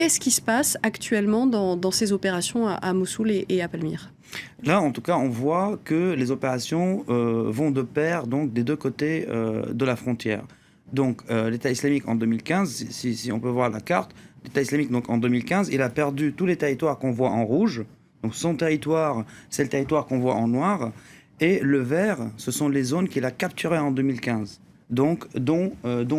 Qu'est-ce qui se passe actuellement dans ces opérations à Mossoul et à Palmyre? Là, en tout cas, on voit que les opérations vont de pair donc, des deux côtés de la frontière. Donc, l'État islamique en 2015, si on peut voir la carte, l'État islamique donc, en 2015, il a perdu tous les territoires qu'on voit en rouge. Donc, son territoire, c'est le territoire qu'on voit en noir. Et le vert, ce sont les zones qu'il a capturées en 2015, donc, dont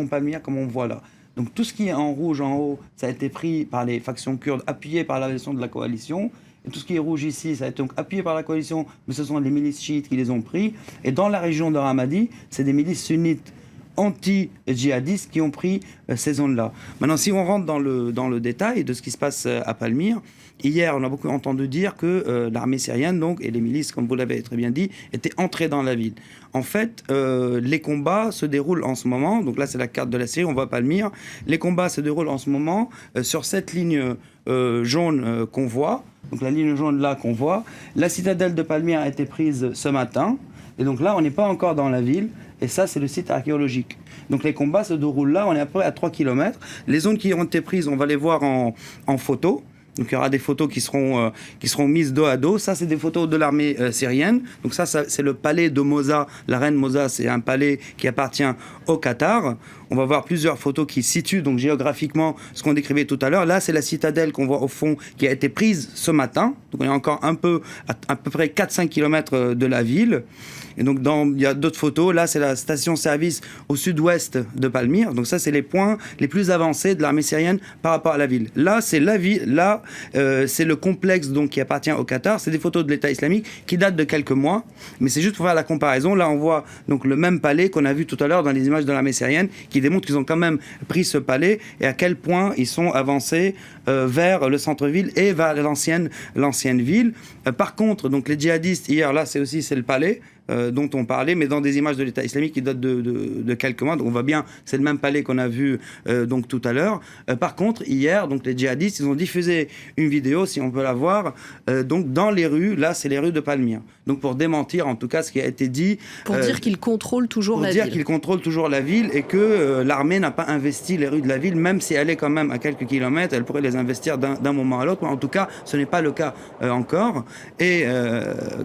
Palmyre, comme on voit là. Donc, tout ce qui est en rouge en haut, ça a été pris par les factions kurdes, appuyées par la gestion de la coalition. Et tout ce qui est rouge ici, ça a été donc appuyé par la coalition, mais ce sont les milices chiites qui les ont pris. Et dans la région de Ramadi, c'est des milices sunnites anti-djihadistes qui ont pris ces zones-là. Maintenant, si on rentre dans le détail de ce qui se passe à Palmyre, hier, on a beaucoup entendu dire que l'armée syrienne, donc, et les milices, comme vous l'avez très bien dit, étaient entrées dans la ville. En fait, les combats se déroulent en ce moment. Donc là, c'est la carte de la Syrie, on voit Palmyre. Les combats se déroulent en ce moment sur cette ligne jaune qu'on voit. Donc la ligne jaune là qu'on voit. La citadelle de Palmyre a été prise ce matin. Et donc là, on n'est pas encore dans la ville. Et ça, c'est le site archéologique. Donc les combats se déroulent là, on est à peu près à 3 km. Les zones qui ont été prises, on va les voir en photo. Donc il y aura des photos qui seront mises dos à dos. Ça, c'est des photos de l'armée syrienne. Donc ça, c'est le palais de Moza. La reine Moza, c'est un palais qui appartient au Qatar. On va voir plusieurs photos qui situent donc géographiquement ce qu'on décrivait tout à l'heure. Là, c'est la citadelle qu'on voit au fond qui a été prise ce matin. Donc on est encore à peu près 4-5 km de la ville. Et donc, il y a d'autres photos. Là, c'est la station-service au sud-ouest de Palmyre. Donc ça, c'est les points les plus avancés de l'armée syrienne par rapport à la ville. Là, c'est la ville. Là, c'est le complexe donc, qui appartient au Qatar. C'est des photos de l'État islamique qui datent de quelques mois. Mais c'est juste pour faire la comparaison. Là, on voit donc, le même palais qu'on a vu tout à l'heure dans les images de l'armée syrienne qui démontrent qu'ils ont quand même pris ce palais et à quel point ils sont avancés vers le centre-ville et vers l'ancienne ville. Par contre, donc, les djihadistes, hier, là, c'est le palais. Dont on parlait, mais dans des images de l'État islamique qui datent de quelques mois. Donc on voit bien, c'est le même palais qu'on a vu donc tout à l'heure. Par contre, hier, donc les djihadistes, ils ont diffusé une vidéo, si on peut la voir, donc dans les rues. Là, c'est les rues de Palmyre. Donc pour démentir, en tout cas, ce qui a été dit. Pour dire qu'ils contrôlent toujours la ville. Pour dire qu'ils contrôlent toujours la ville et que l'armée n'a pas investi les rues de la ville, même si elle est quand même à quelques kilomètres, elle pourrait les investir d'un moment à l'autre. En tout cas, ce n'est pas le cas encore. Et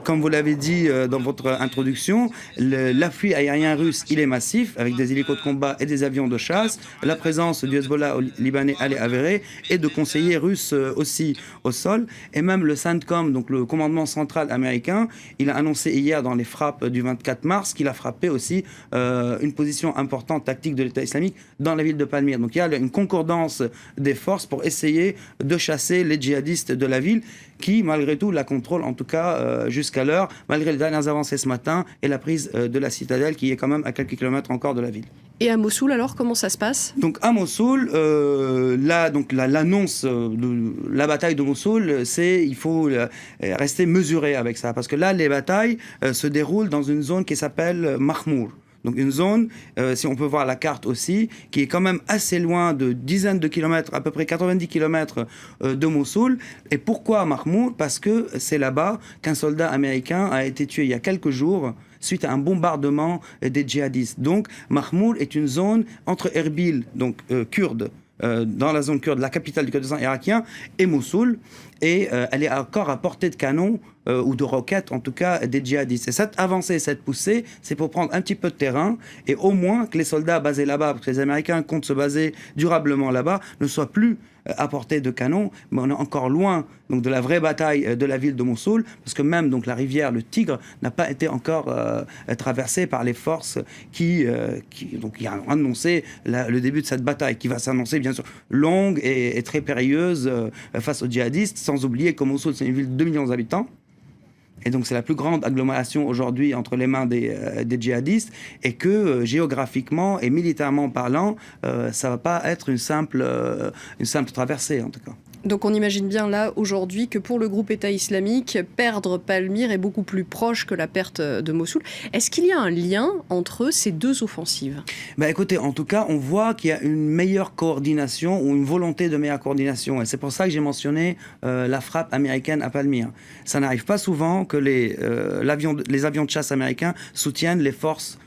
comme vous l'avez dit dans votre introduction, l'appui aérien russe, il est massif, avec des hélicos de combat et des avions de chasse. La présence du Hezbollah au Libanais, elle est avérée, et de conseillers russes aussi au sol. Et même le CENTCOM, donc le commandement central américain, il a annoncé hier dans les frappes du 24 mars qu'il a frappé aussi une position importante tactique de l'État islamique dans la ville de Palmyre. Donc il y a une concordance des forces pour essayer de chasser les djihadistes de la ville qui, malgré tout, la contrôlent, en tout cas jusqu'à l'heure, malgré les dernières avancées ce matin et la prise de la citadelle qui est quand même à quelques kilomètres encore de la ville. Et à Mossoul, alors, comment ça se passe? Donc à Mossoul, l'annonce de la bataille de Mossoul, il faut rester mesuré avec ça. Parce que là, les batailles se déroulent dans une zone qui s'appelle Mahmour. Donc une zone, si on peut voir la carte aussi, qui est quand même assez loin de dizaines de kilomètres, à peu près 90 kilomètres de Mossoul. Et pourquoi Mahmoud? Parce que c'est là-bas qu'un soldat américain a été tué il y a quelques jours suite à un bombardement des djihadistes. Donc Mahmoud est une zone entre Erbil, donc kurde, dans la zone kurde, la capitale du Kurdistan irakien, et Mossoul. Et elle est encore à portée de canon ou de roquettes, en tout cas, des djihadistes. Et cette avancée, cette poussée, c'est pour prendre un petit peu de terrain et au moins que les soldats basés là-bas, parce que les Américains comptent se baser durablement là-bas, ne soient plus à portée de canon. Mais on est encore loin donc, de la vraie bataille de la ville de Mossoul, parce que même donc, la rivière, le Tigre, n'a pas été encore traversée par les forces qui ont annoncé le début de cette bataille, qui va s'annoncer bien sûr longue et très périlleuse face aux djihadistes, sans oublier que Mossoul, c'est une ville de 2 millions d'habitants. Et donc c'est la plus grande agglomération aujourd'hui entre les mains des djihadistes, et que géographiquement et militairement parlant, ça ne va pas être une simple traversée en tout cas. Donc on imagine bien là aujourd'hui que pour le groupe État islamique, perdre Palmyre est beaucoup plus proche que la perte de Mossoul. Est-ce qu'il y a un lien entre ces deux offensives? Écoutez, en tout cas, on voit qu'il y a une meilleure coordination ou une volonté de meilleure coordination. Et c'est pour ça que j'ai mentionné la frappe américaine à Palmyre. Ça n'arrive pas souvent que les avions de chasse américains soutiennent les forces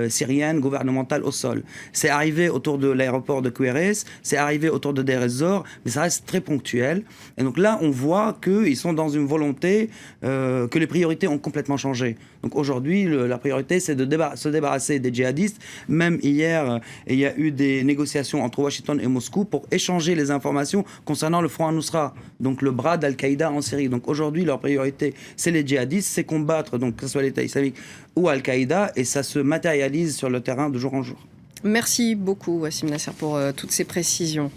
syrienne gouvernementale au sol. C'est arrivé autour de l'aéroport de Kweires, c'est arrivé autour de Deir ez-Zor, mais ça reste très ponctuel. Et donc là, on voit qu'ils sont dans une volonté que les priorités ont complètement changé. Donc aujourd'hui, la priorité, c'est de se débarrasser des djihadistes. Même hier, il y a eu des négociations entre Washington et Moscou pour échanger les informations concernant le Front al-Nusra, donc le bras d'Al-Qaïda en Syrie. Donc aujourd'hui, leur priorité, c'est les djihadistes, c'est combattre, donc, que ce soit l'État islamique ou Al-Qaïda, et ça se matérialise sur le terrain de jour en jour. Merci beaucoup, Wassim Nasser, pour toutes ces précisions.